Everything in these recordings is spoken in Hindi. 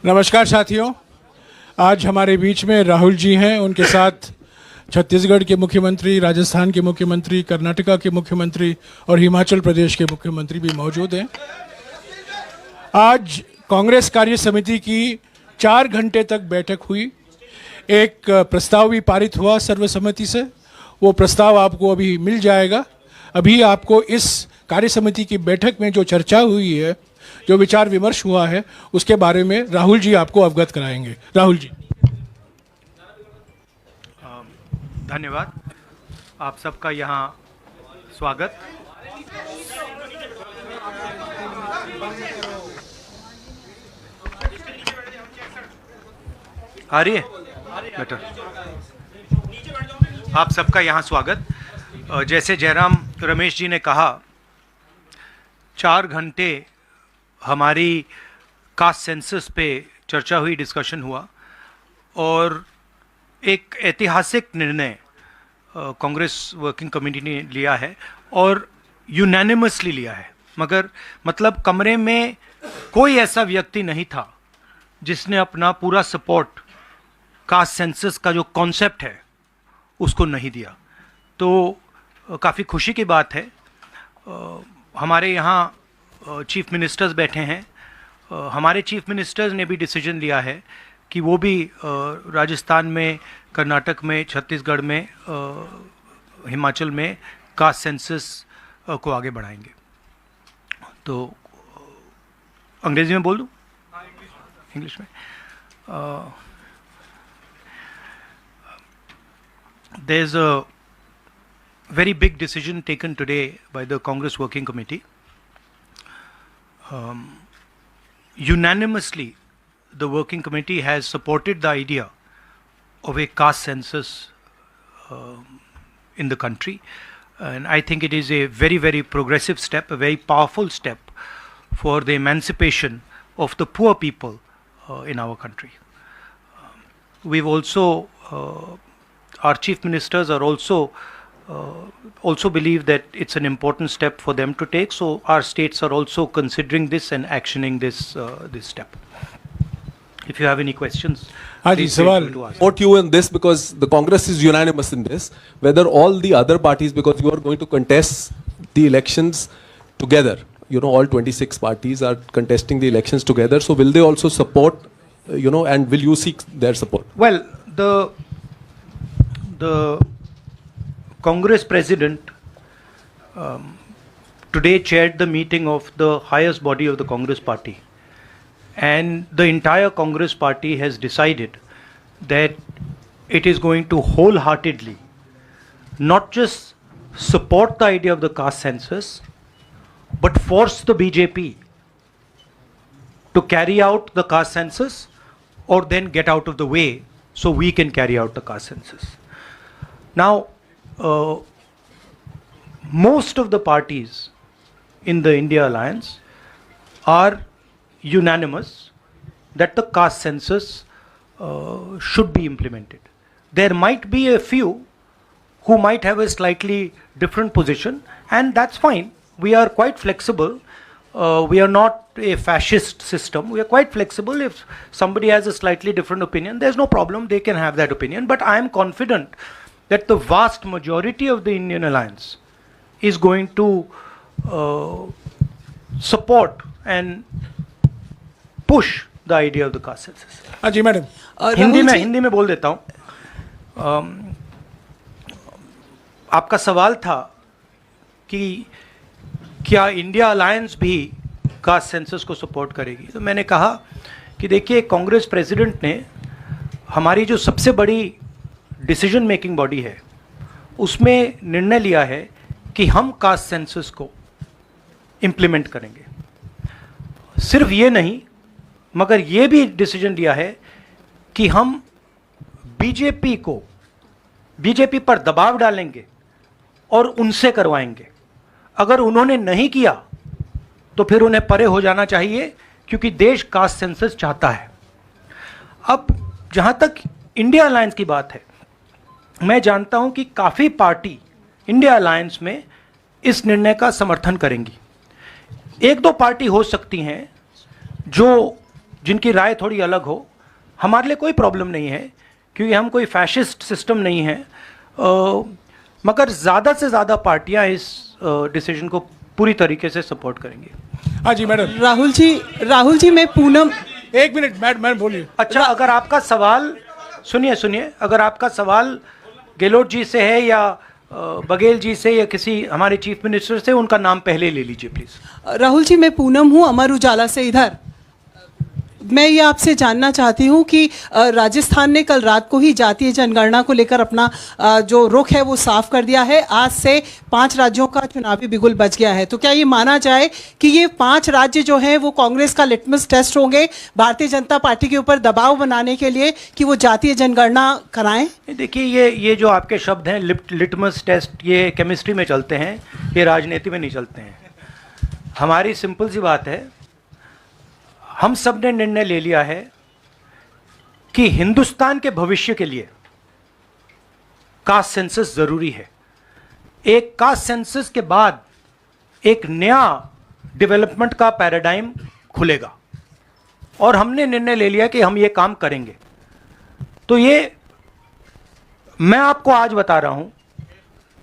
नमस्कार साथियों, आज हमारे बीच में राहुल जी हैं। उनके साथ छत्तीसगढ़ के मुख्यमंत्री, राजस्थान के मुख्यमंत्री, कर्नाटका के मुख्यमंत्री और हिमाचल प्रदेश के मुख्यमंत्री भी मौजूद हैं। आज कांग्रेस कार्य समिति की 4 घंटे तक बैठक हुई। एक प्रस्ताव भी पारित हुआ सर्वसम्मति से। वो प्रस्ताव आपको अभी मिल जाएगा। अभी आपको इस कार्य समिति की बैठक में जो चर्चा हुई है, जो विचार विमर्श हुआ है, उसके बारे में राहुल जी आपको अवगत कराएंगे। राहुल जी। धन्यवाद। आप सबका यहाँ स्वागत। आ रही है बेटर? आप सबका यहाँ स्वागत। जैसे जयराम रमेश जी ने कहा, 4 घंटे हमारी कास्ट सेंसस पे चर्चा हुई, डिस्कशन हुआ और एक ऐतिहासिक निर्णय कांग्रेस वर्किंग कमेटी ने लिया है और यूनानिमसली लिया है। मगर मतलब कमरे में कोई ऐसा व्यक्ति नहीं था जिसने अपना पूरा सपोर्ट कास्ट सेंसस का जो कॉन्सेप्ट है उसको नहीं दिया। तो काफ़ी खुशी की बात है। हमारे यहाँ चीफ मिनिस्टर्स बैठे हैं। हमारे चीफ मिनिस्टर्स ने भी डिसीजन लिया है कि वो भी राजस्थान में, कर्नाटक में, छत्तीसगढ़ में, हिमाचल में कास्ट सेंसस को आगे बढ़ाएंगे। तो अंग्रेजी में बोल दूँ? इंग्लिश में। There is a very big decision taken today by the Congress Working Committee. Unanimously, the Working Committee has supported the idea of a caste census in the country. And I think it is a very, very progressive step, a very powerful step for the emancipation of the poor people in our country. We've also, our chief ministers are also believe that it's an important step for them to take. So our states are also considering this and actioning this step. If you have any questions, please feel free to ask. Support you in this because the Congress is unanimous in this. Whether all the other parties, because you are going to contest the elections together, you know, all 26 parties are contesting the elections together. So will they also support, and will you seek their support? Well, the Congress President today chaired the meeting of the highest body of the Congress Party, and the entire Congress Party has decided that it is going to wholeheartedly not just support the idea of the caste census, but force the BJP to carry out the caste census or then get out of the way so we can carry out the caste census. Now, most of the parties in the India Alliance are unanimous that the caste census should be implemented. There might be a few who might have a slightly different position, and that's fine. We are quite flexible. We are not a fascist system. We are quite flexible. If somebody has a slightly different opinion, there's no problem. They can have that opinion. But I am confident that the vast majority of the Indian Alliance is going to support and push the idea of the caste census. हाँ जी मैडम। हिंदी में बोल देता हूँ। आपका सवाल था कि क्या इंडिया अलायंस भी कास्ट सेंसस को सपोर्ट करेगी। तो मैंने कहा कि देखिए, कांग्रेस प्रेसिडेंट ने हमारी जो सबसे बड़ी डिसीजन मेकिंग बॉडी है उसमें निर्णय लिया है कि हम कास्ट सेंसस को इम्प्लीमेंट करेंगे। सिर्फ ये नहीं, मगर ये भी डिसीजन लिया है कि हम बीजेपी पर दबाव डालेंगे और उनसे करवाएंगे। अगर उन्होंने नहीं किया तो फिर उन्हें परे हो जाना चाहिए, क्योंकि देश कास्ट सेंसस चाहता है। अब जहां तक इंडिया अलायंस की बात है, मैं जानता हूं कि काफ़ी पार्टी इंडिया अलायंस में इस निर्णय का समर्थन करेंगी। 1-2 पार्टी हो सकती हैं जो जिनकी राय थोड़ी अलग हो, हमारे लिए कोई प्रॉब्लम नहीं है, क्योंकि हम कोई फैशिस्ट सिस्टम नहीं है। मगर ज़्यादा से ज़्यादा पार्टियां इस डिसीजन को पूरी तरीके से सपोर्ट करेंगी। हाँ जी मैडम। राहुल जी मैं पूनम, एक मिनट मैडम बोलिए। अच्छा, अगर आपका सवाल सुनिए, अगर आपका सवाल गहलोत जी से है या बघेल जी से या किसी हमारे चीफ मिनिस्टर से, उनका नाम पहले ले लीजिए प्लीज। राहुल जी मैं पूनम हूँ, अमर उजाला से। इधर मैं ये आपसे जानना चाहती हूँ कि राजस्थान ने कल रात को ही जातीय जनगणना को लेकर अपना जो रुख है वो साफ कर दिया है। आज से 5 राज्यों का चुनावी बिगुल बच गया है। तो क्या ये माना जाए कि ये 5 राज्य जो हैं वो कांग्रेस का लिटमस टेस्ट होंगे भारतीय जनता पार्टी के ऊपर दबाव बनाने के लिए कि वो जातीय जनगणना कराएं? देखिए, ये जो आपके शब्द हैं लिटमस टेस्ट, ये केमिस्ट्री में चलते हैं, ये राजनीति में नहीं चलते हैं। हमारी सिंपल सी बात है, हम सब ने निर्णय ले लिया है कि हिंदुस्तान के भविष्य के लिए कास्ट सेंसस जरूरी है। एक कास्ट सेंसस के बाद एक नया डेवलपमेंट का पैराडाइम खुलेगा, और हमने निर्णय ले लिया कि हम ये काम करेंगे। तो ये मैं आपको आज बता रहा हूं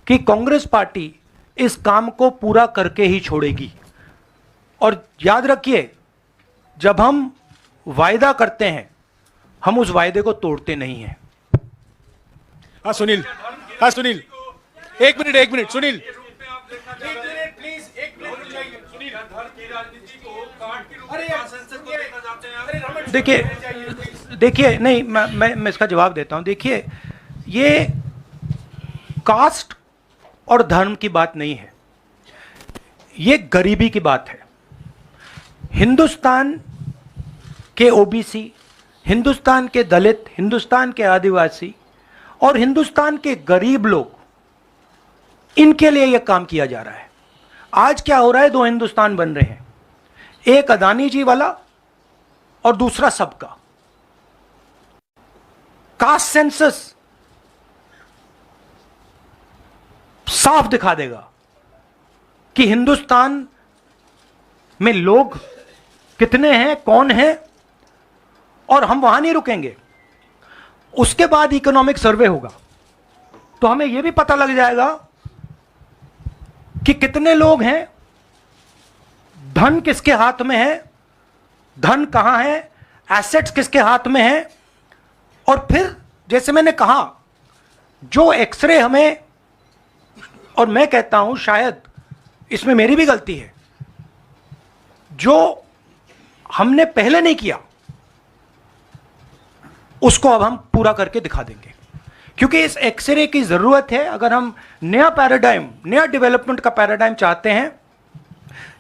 कि कांग्रेस पार्टी इस काम को पूरा करके ही छोड़ेगी। और याद रखिए, जब हम वायदा करते हैं, हम उस वायदे को तोड़ते नहीं हैं। हाँ सुनील, एक मिनट सुनील। देखिए नहीं, मैं इसका जवाब देता हूं। देखिए, ये कास्ट और धर्म की बात नहीं है, ये गरीबी की बात है। हिंदुस्तान के ओबीसी, हिंदुस्तान के दलित, हिंदुस्तान के आदिवासी और हिंदुस्तान के गरीब लोग, इनके लिए यह काम किया जा रहा है। आज क्या हो रहा है, 2 हिंदुस्तान बन रहे हैं, एक अदानी जी वाला और दूसरा सबका। कास्ट सेंसस साफ दिखा देगा कि हिंदुस्तान में लोग कितने हैं, कौन है, और हम वहां नहीं रुकेंगे। उसके बाद इकोनॉमिक सर्वे होगा, तो हमें यह भी पता लग जाएगा कि कितने लोग हैं, धन किसके हाथ में है, धन कहां है, एसेट्स किसके हाथ में है। और फिर जैसे मैंने कहा, जो एक्सरे हमें, और मैं कहता हूं शायद इसमें मेरी भी गलती है, जो हमने पहले नहीं किया उसको अब हम पूरा करके दिखा देंगे, क्योंकि इस एक्सरे की जरूरत है। अगर हम नया पैराडाइम, नया डेवलपमेंट का पैराडाइम चाहते हैं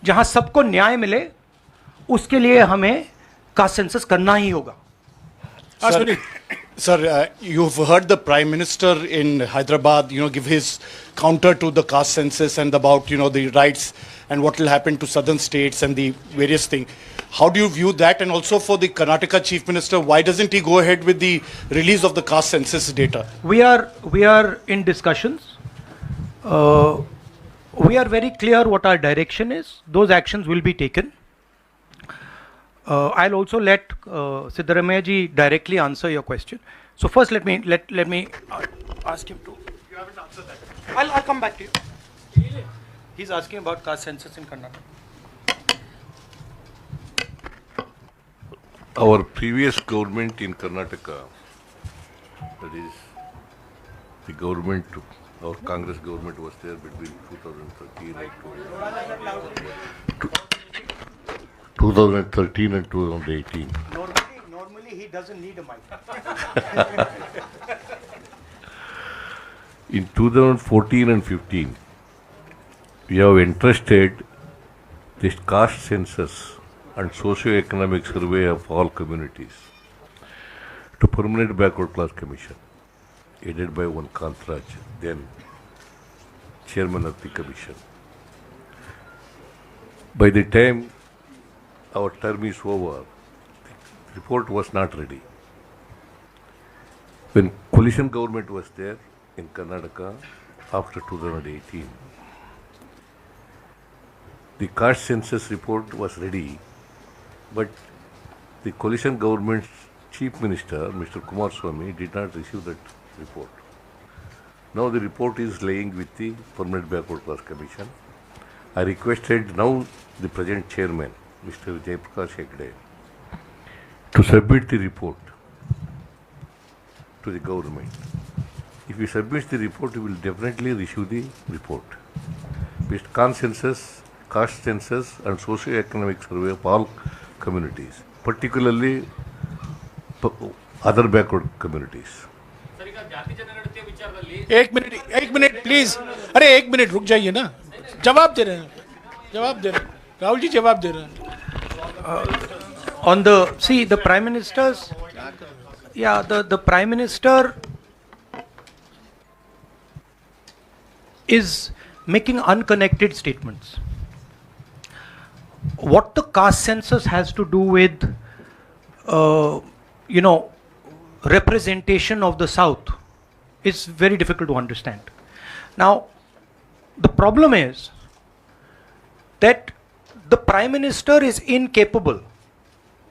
जहां सबको न्याय मिले, उसके लिए हमें कास्ट सेंसस करना ही होगा। Sir, you've heard the Prime Minister in Hyderabad, give his counter to the caste census and about, the rights and what will happen to southern states and the various things. How do you view that? And also for the Karnataka Chief Minister, why doesn't he go ahead with the release of the caste census data? We are in discussions. We are very clear what our direction is. Those actions will be taken. I'll also let Siddaramaiah ji directly answer your question. So first, let me ask him to. You haven't answered that. I'll come back to you. He's asking about caste census in Karnataka. Our previous government in Karnataka, that is, the government, our Congress government was there between 2013 and 2018. Normally he doesn't need a mic. In 2014 and 15, we have entrusted this caste census and socio-economic survey of all communities to Permanent Backward Class Commission, headed by one Kantraj, then chairman of the commission. By the time our term is over, the report was not ready. When coalition government was there in Karnataka after 2018, the caste census report was ready, but the coalition government's chief minister, Mr. Kumaraswamy, did not receive that report. Now the report is laying with the Permanent Backward Class Commission. I requested now the present chairman, Mr. Jayaprakash Hegde, to submit the report to the government. If he submits the report, he will definitely issue the report. With consensus, caste census and socio-economic survey of all communities, particularly other backward communities. एक मिनट प्लीज, अरे एक मिनट रुक जाइए ना, जवाब दे रहे हैं राहुल जी, जवाब दे रहे हैं. On the Prime Minister's, the Prime Minister is making unconnected statements. What the caste census has to do with, representation of the South is very difficult to understand. Now, the problem is that the Prime Minister is incapable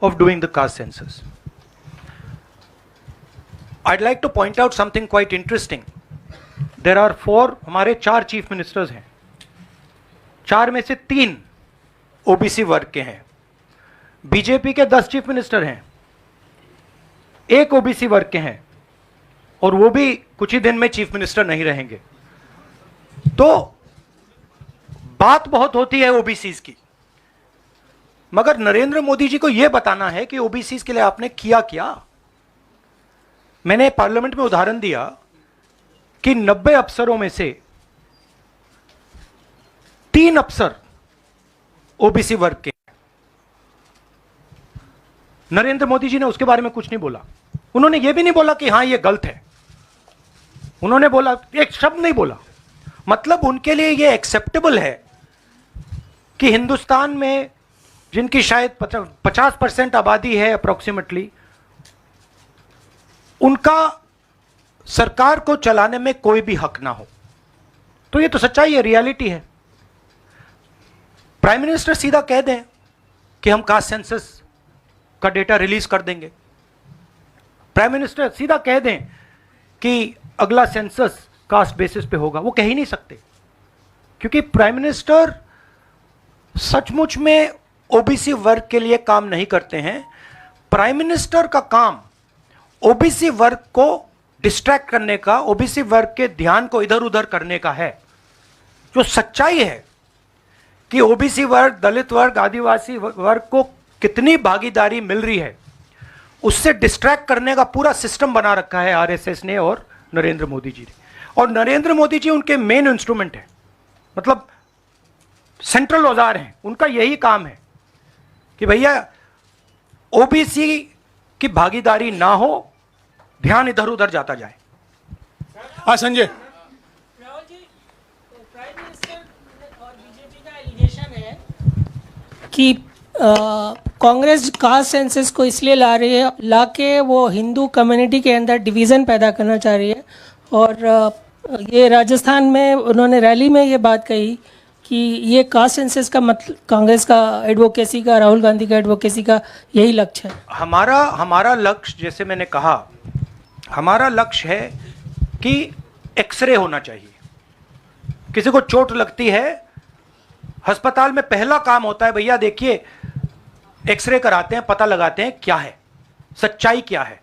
of doing the caste census. I'd like to point out something quite interesting. There are हमारे 4 चीफ मिनिस्टर्स हैं, 4 में से 3 ओबीसी वर्ग के हैं. बीजेपी के 10 चीफ मिनिस्टर हैं, 1 ओबीसी वर्ग के हैं, और वो भी कुछ ही दिन में चीफ मिनिस्टर नहीं रहेंगे. तो बात बहुत होती है ओबीसीज की, मगर नरेंद्र मोदी जी को यह बताना है कि ओबीसीज के लिए आपने किया क्या. मैंने पार्लियामेंट में उदाहरण दिया कि 90 अफसरों में से 3 अफसर ओबीसी वर्ग के. नरेंद्र मोदी जी ने उसके बारे में कुछ नहीं बोला. उन्होंने यह भी नहीं बोला कि हां यह गलत है. उन्होंने बोला, एक शब्द नहीं बोला. मतलब उनके लिए यह एक्सेप्टेबल है कि हिंदुस्तान में जिनकी शायद 50% आबादी है अप्रोक्सीमेटली, उनका सरकार को चलाने में कोई भी हक ना हो. तो यह तो सच्चाई है, रियलिटी है. प्राइम मिनिस्टर सीधा कह दें कि हम कास्ट सेंसस का डेटा रिलीज कर देंगे. प्राइम मिनिस्टर सीधा कह दें कि अगला सेंसस कास्ट बेसिस पे होगा. वो कह ही नहीं सकते, क्योंकि प्राइम मिनिस्टर सचमुच में ओबीसी वर्ग के लिए काम नहीं करते हैं. प्राइम मिनिस्टर का काम ओबीसी वर्ग को डिस्ट्रैक्ट करने का, ओबीसी वर्ग के ध्यान को इधर उधर करने का है. जो सच्चाई है कि ओबीसी वर्ग, दलित वर्ग, आदिवासी वर्ग को कितनी भागीदारी मिल रही है, उससे डिस्ट्रैक्ट करने का पूरा सिस्टम बना रखा है आरएसएस ने और नरेंद्र मोदी जी ने. और नरेंद्र मोदी जी उनके मेन इंस्ट्रूमेंट है, मतलब सेंट्रल औजार हैं. उनका यही काम है कि भैया ओबीसी की भागीदारी ना हो, ध्यान इधर उधर जाता जाए. हाँ संजय. राहुल जी, प्राइम मिनिस्टर और बीजेपी का एलिगेशन है कि कांग्रेस कास्ट सेंसस को इसलिए ला रही है, लाके वो हिंदू कम्युनिटी के अंदर डिवीज़न पैदा करना चाह रही है. और ये राजस्थान में उन्होंने रैली में ये बात कही कि ये कास्ट सेंसस का मतलब कांग्रेस का एडवोकेसी का, राहुल गांधी का एडवोकेसी का यही लक्ष्य है. हमारा लक्ष्य, जैसे मैंने कहा, हमारा लक्ष्य है कि एक्सरे होना चाहिए. किसी को चोट लगती है, अस्पताल में पहला काम होता है, भैया देखिए एक्सरे कराते हैं, पता लगाते हैं क्या है, सच्चाई क्या है.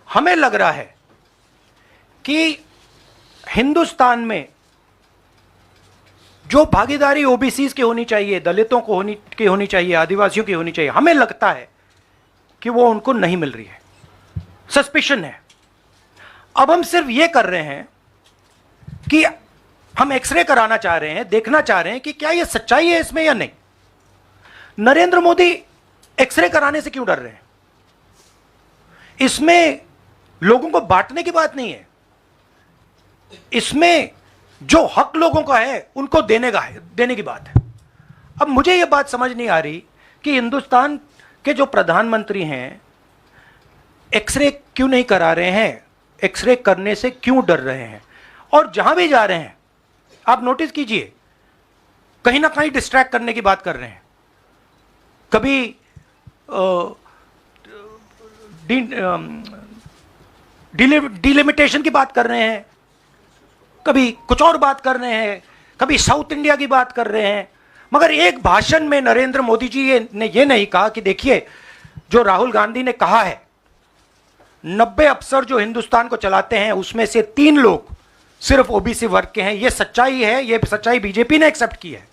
हमें लग रहा है कि हिंदुस्तान में जो भागीदारी ओबीसीज की होनी चाहिए, दलितों को होनी चाहिए, आदिवासियों की होनी चाहिए, हमें लगता है कि वो उनको नहीं मिल रही है. सस्पिशन है. अब हम सिर्फ ये कर रहे हैं कि हम एक्सरे कराना चाह रहे हैं, देखना चाह रहे हैं कि क्या ये सच्चाई है इसमें या नहीं. नरेंद्र मोदी एक्सरे कराने से क्यों डर रहे हैं? इसमें लोगों को बांटने की बात नहीं है. इसमें जो हक लोगों का है उनको देने की बात है. अब मुझे यह बात समझ नहीं आ रही कि हिंदुस्तान के जो प्रधानमंत्री हैं एक्सरे क्यों नहीं करा रहे हैं, एक्सरे करने से क्यों डर रहे हैं. और जहां भी जा रहे हैं आप नोटिस कीजिए, कहीं ना कहीं डिस्ट्रैक्ट करने की बात कर रहे हैं. कभी डिलिमिटेशन की बात कर रहे हैं, कभी कुछ और बात कर रहे हैं, कभी साउथ इंडिया की बात कर रहे हैं, मगर एक भाषण में नरेंद्र मोदी जी ने ये नहीं कहा कि देखिए जो राहुल गांधी ने कहा है 90 अफसर जो हिंदुस्तान को चलाते हैं उसमें से 3 लोग सिर्फ ओबीसी वर्ग के हैं। ये सच्चाई है, ये सच्चाई बीजेपी ने एक्सेप्ट की है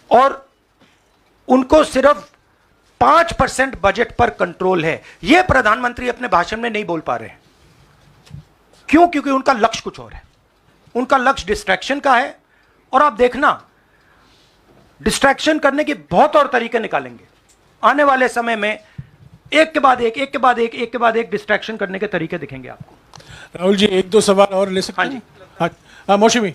और उनको सिर्फ 5% बजट पर कंट्रोल है। यह प्रधानमंत्री अपने भाषण में नहीं बोल पा रहे हैं। क्यों? क्योंकि उनका लक्ष्य कुछ और है, उनका लक्ष्य डिस्ट्रैक्शन का है। और आप देखना डिस्ट्रैक्शन करने के बहुत और तरीके निकालेंगे आने वाले समय में, एक के बाद एक डिस्ट्रैक्शन करने के तरीके दिखेंगे आपको। राहुल जी 1-2 सवाल और ले सकते हैं? हाँ मौसमी।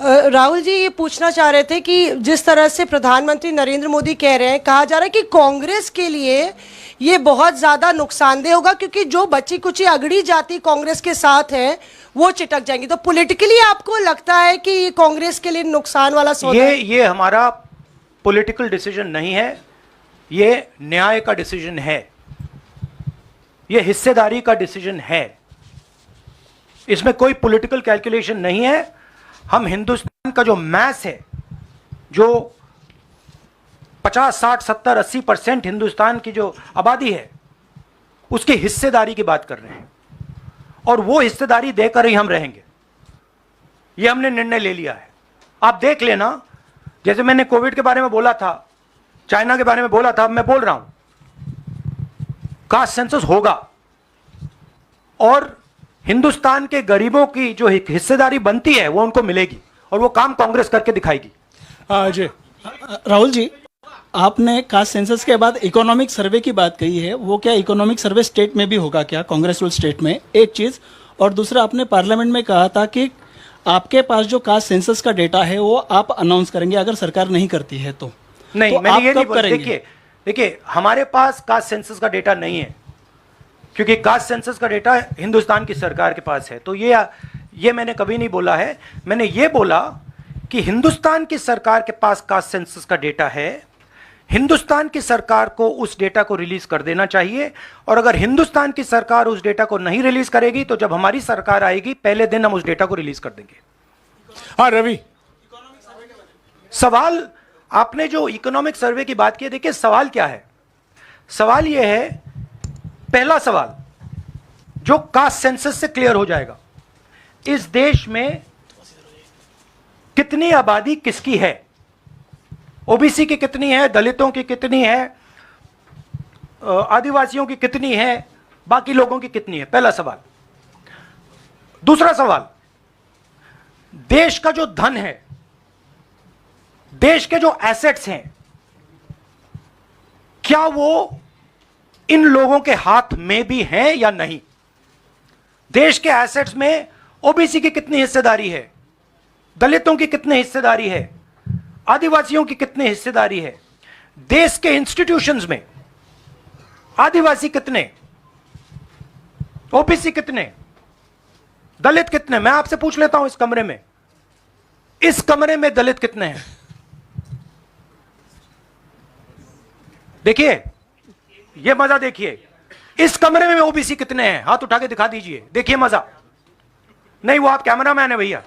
राहुल जी ये पूछना चाह रहे थे कि जिस तरह से प्रधानमंत्री नरेंद्र मोदी कह रहे हैं, कहा जा रहा है कि कांग्रेस के लिए ये बहुत ज्यादा नुकसानदेह होगा क्योंकि जो बची कुची अगड़ी जाति कांग्रेस के साथ है वो चिटक जाएंगी। तो पॉलिटिकली आपको लगता है कि ये कांग्रेस के लिए नुकसान वाला सौदा है? ये हमारा पॉलिटिकल डिसीजन नहीं है, ये न्याय का डिसीजन है, ये हिस्सेदारी का डिसीजन है। इसमें कोई पॉलिटिकल कैलकुलेशन नहीं है। हम हिंदुस्तान का जो मैस है, जो 50, 60, 70, 80% हिंदुस्तान की जो आबादी है उसकी हिस्सेदारी की बात कर रहे हैं और वो हिस्सेदारी देकर ही हम रहेंगे। ये हमने निर्णय ले लिया है। आप देख लेना, जैसे मैंने कोविड के बारे में बोला था, चाइना के बारे में बोला था, मैं बोल रहा हूं कास्ट सेंसस होगा और हिंदुस्तान के गरीबों की जो हिस्सेदारी बनती है वो उनको मिलेगी और वो काम कांग्रेस करके दिखाएगी। अजय। राहुल जी, आपने कास्ट सेंसस के बाद इकोनॉमिक सर्वे की बात कही है, वो क्या इकोनॉमिक सर्वे स्टेट में भी होगा क्या, कांग्रेस स्टेट में? एक चीज। और दूसरा, आपने पार्लियामेंट में कहा था कि आपके पास जो कास्ट सेंसस का डेटा है वो आप अनाउंस करेंगे अगर सरकार नहीं करती है तो। नहीं, तो मैंने ये नहीं बोला। करेंगे? देखिए हमारे पास कास्ट सेंसस का डेटा नहीं है क्योंकि कास्ट सेंसस का डेटा हिंदुस्तान की सरकार के पास है। तो ये मैंने कभी नहीं बोला है। मैंने ये बोला कि हिंदुस्तान की सरकार के पास कास्ट सेंसस का डेटा है, हिंदुस्तान की सरकार को उस डेटा को रिलीज कर देना चाहिए और अगर हिंदुस्तान की सरकार उस डेटा को नहीं रिलीज करेगी तो जब हमारी सरकार आएगी पहले दिन हम उस डेटा को रिलीज कर देंगे। हाँ रवि। सवाल आपने जो इकोनॉमिक सर्वे की बात की, देखिए सवाल क्या है? सवाल यह है, पहला सवाल जो कास्ट सेंसस से क्लियर हो जाएगा, इस देश में कितनी आबादी किसकी है, ओबीसी की कितनी है, दलितों की कितनी है, आदिवासियों की कितनी है, बाकी लोगों की कितनी है, पहला सवाल। दूसरा सवाल, देश का जो धन है, देश के जो एसेट्स हैं, क्या वो इन लोगों के हाथ में भी हैं या नहीं? देश के एसेट्स में ओबीसी की कितनी हिस्सेदारी है, दलितों की कितनी हिस्सेदारी है, आदिवासियों की कितनी हिस्सेदारी है, देश के इंस्टीट्यूशंस में आदिवासी कितने, ओबीसी कितने, दलित कितने? मैं आपसे पूछ लेता हूं, इस कमरे में दलित कितने हैं? देखिए, ये मजा देखिए, इस कमरे में ओबीसी कितने हैं? हाथ उठा के दिखा दीजिए, देखिए मजा। नहीं, वो आप कैमरामैन है भैया,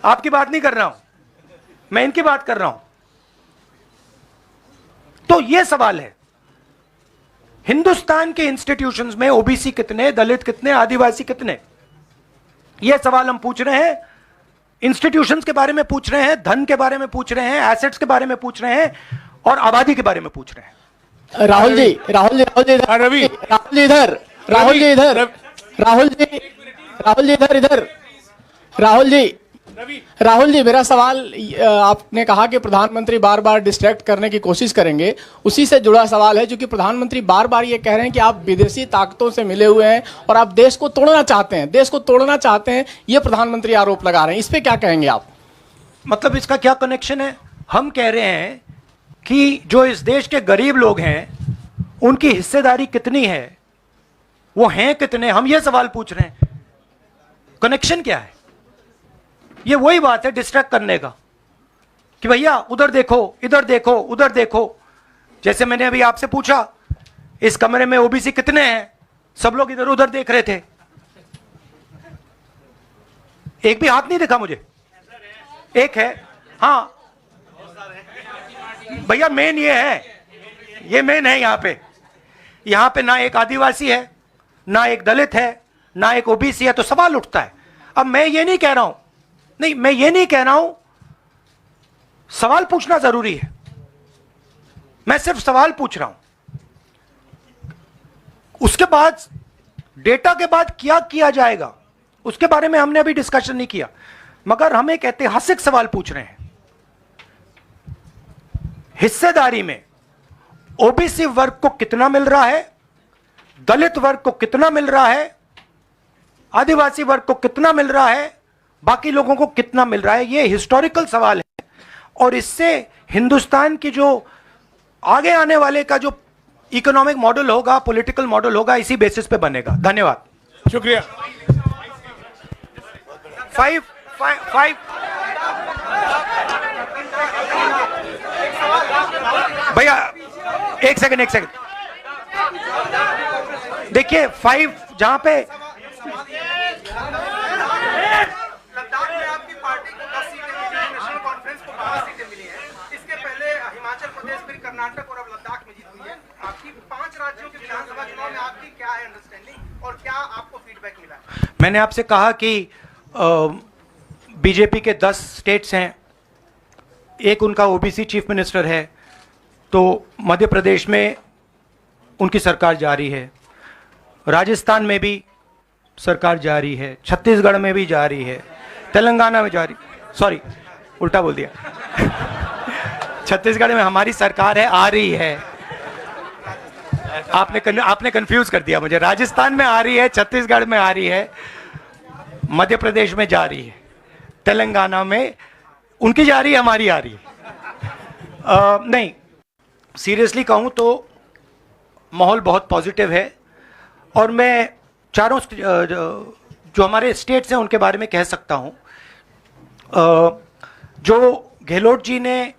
आपकी बात नहीं कर रहा हूं, मैं इनकी बात कर रहा हूं। तो ये सवाल है, हिंदुस्तान के इंस्टीट्यूशंस में ओबीसी कितने, दलित कितने, आदिवासी कितने? ये सवाल हम पूछ रहे हैं। इंस्टीट्यूशंस के बारे में पूछ रहे हैं, धन के बारे में पूछ रहे हैं, एसेट्स के बारे में पूछ रहे हैं और आबादी के बारे में पूछ रहे हैं। राहुल जी इधर, राहुल जी, मेरा सवाल, आपने कहा कि प्रधानमंत्री बार बार डिस्ट्रैक्ट करने की कोशिश करेंगे, उसी से जुड़ा सवाल है, क्योंकि प्रधानमंत्री बार बार ये कह रहे हैं कि आप विदेशी ताकतों से मिले हुए हैं और आप देश को तोड़ना चाहते हैं, ये प्रधानमंत्री आरोप लगा रहे हैं। इस पे क्या कहेंगे आप? मतलब इसका क्या कनेक्शन है? हम कह रहे हैं कि जो इस देश के गरीब लोग हैं उनकी हिस्सेदारी कितनी है, वो हैं कितने, हम ये सवाल पूछ रहे हैं। कनेक्शन क्या है? ये वही बात है डिस्ट्रैक्ट करने का कि भैया उधर देखो, इधर देखो, उधर देखो। जैसे मैंने अभी आपसे पूछा इस कमरे में ओबीसी कितने हैं, सब लोग इधर उधर देख रहे थे, एक भी हाथ नहीं दिखा मुझे। एक है, हाँ भैया मेन ये है, ये मेन है। यहां पे ना एक आदिवासी है, ना एक दलित है, ना एक ओबीसी है, तो सवाल उठता है। अब मैं ये नहीं कह रहा हूं, नहीं मैं ये नहीं कह रहा हूं, सवाल पूछना जरूरी है, मैं सिर्फ सवाल पूछ रहा हूं। उसके बाद डेटा के बाद क्या किया जाएगा उसके बारे में हमने अभी डिस्कशन नहीं किया, मगर हम एक ऐतिहासिक सवाल पूछ रहे हैं। हिस्सेदारी में ओबीसी वर्ग को कितना मिल रहा है, दलित वर्ग को कितना मिल रहा है, आदिवासी वर्ग को कितना मिल रहा है, बाकी लोगों को कितना मिल रहा है, यह हिस्टोरिकल सवाल है। और इससे हिंदुस्तान की जो आगे आने वाले का जो इकोनॉमिक मॉडल होगा, पॉलिटिकल मॉडल होगा, इसी बेसिस पे बनेगा। धन्यवाद, शुक्रिया। फाइव भैया एक सेकंड देखिए, 5 जहां पे लद्दाख में आपकी पार्टी को 10 सीटें मिली हैं, नेशनल कॉन्फ्रेंस को 12 सीटें मिली हैं, इसके पहले हिमाचल प्रदेश, फिर कर्नाटक और अब लद्दाख में जीत हुई है। आपकी 5 राज्यों के विधानसभा चुनाव में आपकी क्या है अंडरस्टैंडिंग और क्या आपको फीडबैक मिला है? मैंने आपसे कहा कि बीजेपी के 10 स्टेट्स हैं, एक उनका ओबीसी चीफ मिनिस्टर है, तो मध्य प्रदेश में उनकी सरकार जारी है, राजस्थान में भी सरकार जारी है, छत्तीसगढ़ में भी जारी है, तेलंगाना में जारी, सॉरी उल्टा बोल दिया छत्तीसगढ़ में हमारी सरकार है, आ रही है, आपने कंफ्यूज कर दिया मुझे। राजस्थान में आ रही है, छत्तीसगढ़ में आ रही है, मध्य प्रदेश में जा रही है, तेलंगाना में उनकी जा रही है, हमारी आ रही है। नहीं, सीरियसली कहूं तो माहौल बहुत पॉजिटिव है और मैं चारों जो हमारे स्टेट्स हैं उनके बारे में कह सकता हूं। जो गहलोत जी ने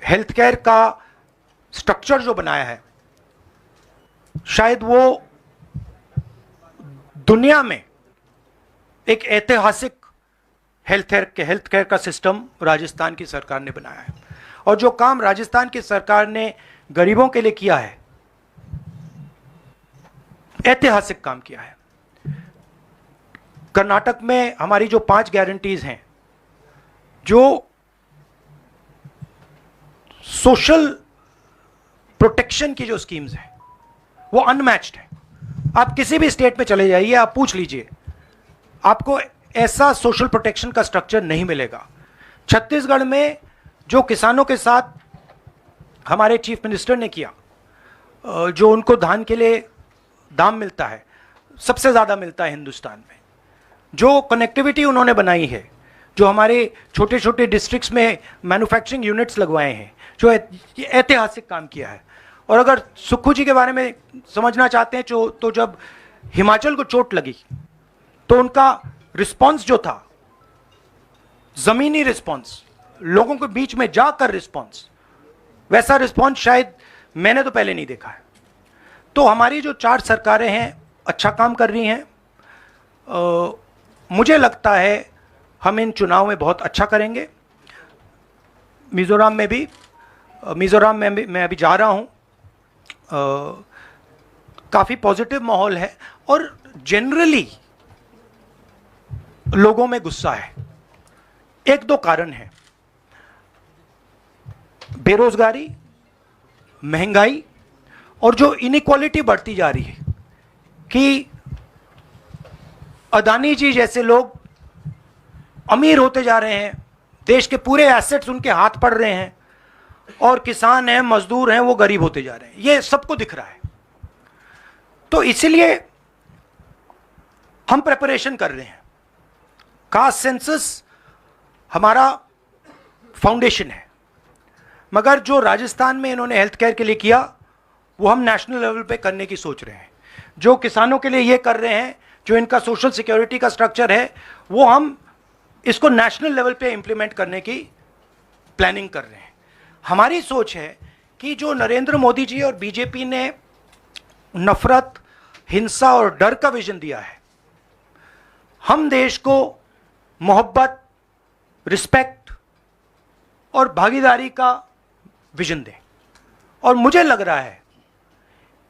हेल्थ केयर का स्ट्रक्चर जो बनाया है, शायद वो दुनिया में एक ऐतिहासिक हेल्थ केयर का सिस्टम राजस्थान की सरकार ने बनाया है। और जो काम राजस्थान की सरकार ने गरीबों के लिए किया है, ऐतिहासिक काम किया है। कर्नाटक में हमारी जो 5 गारंटीज हैं, जो सोशल प्रोटेक्शन की जो स्कीम्स हैं, वो अनमैच्ड है। आप किसी भी स्टेट में चले जाइए, आप पूछ लीजिए, आपको ऐसा सोशल प्रोटेक्शन का स्ट्रक्चर नहीं मिलेगा। छत्तीसगढ़ में जो किसानों के साथ हमारे चीफ मिनिस्टर ने किया, जो उनको धान के लिए दाम मिलता है, सबसे ज़्यादा मिलता है हिंदुस्तान में, जो कनेक्टिविटी उन्होंने बनाई है, जो हमारे छोटे छोटे डिस्ट्रिक्ट्स में मैन्युफैक्चरिंग यूनिट्स लगवाए हैं, जो ऐतिहासिक काम किया है। और अगर सुक्खू जी के बारे में समझना चाहते हैं तो जब हिमाचल को चोट लगी तो उनका रिस्पॉन्स जो था, जमीनी रिस्पॉन्स, लोगों के बीच में जाकर रिस्पॉन्स, वैसा रिस्पॉन्स शायद मैंने तो पहले नहीं देखा है। तो हमारी जो 4 सरकारें हैं अच्छा काम कर रही हैं। मुझे लगता है हम इन चुनाव में बहुत अच्छा करेंगे। मिजोरम में मैं अभी जा रहा हूं, काफ़ी पॉजिटिव माहौल है और जनरली लोगों में गुस्सा है। 1-2 कारण है, बेरोजगारी, महंगाई और जो इनइक्वालिटी बढ़ती जा रही है कि अदानी जी जैसे लोग अमीर होते जा रहे हैं, देश के पूरे एसेट्स उनके हाथ पड़ रहे हैं, और किसान हैं, मजदूर हैं, वो गरीब होते जा रहे हैं। ये सबको दिख रहा है। तो इसलिए हम प्रिपरेशन कर रहे हैं। कास्ट सेंसस हमारा फाउंडेशन है, मगर जो राजस्थान में इन्होंने हेल्थ केयर के लिए किया, वो हम नेशनल लेवल पे करने की सोच रहे हैं। जो किसानों के लिए ये कर रहे हैं, जो इनका सोशल सिक्योरिटी का स्ट्रक्चर है, वो हम इसको नेशनल लेवल पे इंप्लीमेंट करने की प्लानिंग कर रहे हैं। हमारी सोच है कि जो नरेंद्र मोदी जी और बीजेपी ने नफरत, हिंसा और डर का विजन दिया है, हम देश को मोहब्बत, रिस्पेक्ट और भागीदारी का विजन दें। और मुझे लग रहा है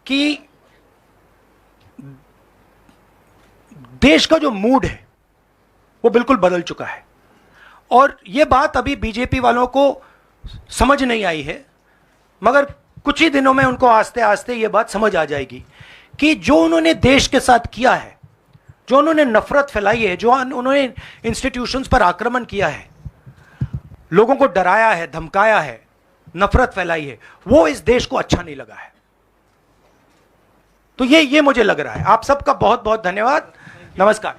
कि देश का जो मूड है वो बिल्कुल बदल चुका है। और ये बात अभी बीजेपी वालों को समझ नहीं आई है, मगर कुछ ही दिनों में उनको आस्ते आस्ते ये बात समझ आ जाएगी कि जो उन्होंने देश के साथ किया है, जो उन्होंने नफरत फैलाई है, जो उन्होंने इंस्टीट्यूशंस पर आक्रमण किया है, लोगों को डराया है, धमकाया है, नफरत फैलाई है, वो इस देश को अच्छा नहीं लगा है। तो ये मुझे लग रहा है। आप सबका बहुत बहुत धन्यवाद। नमस्कार।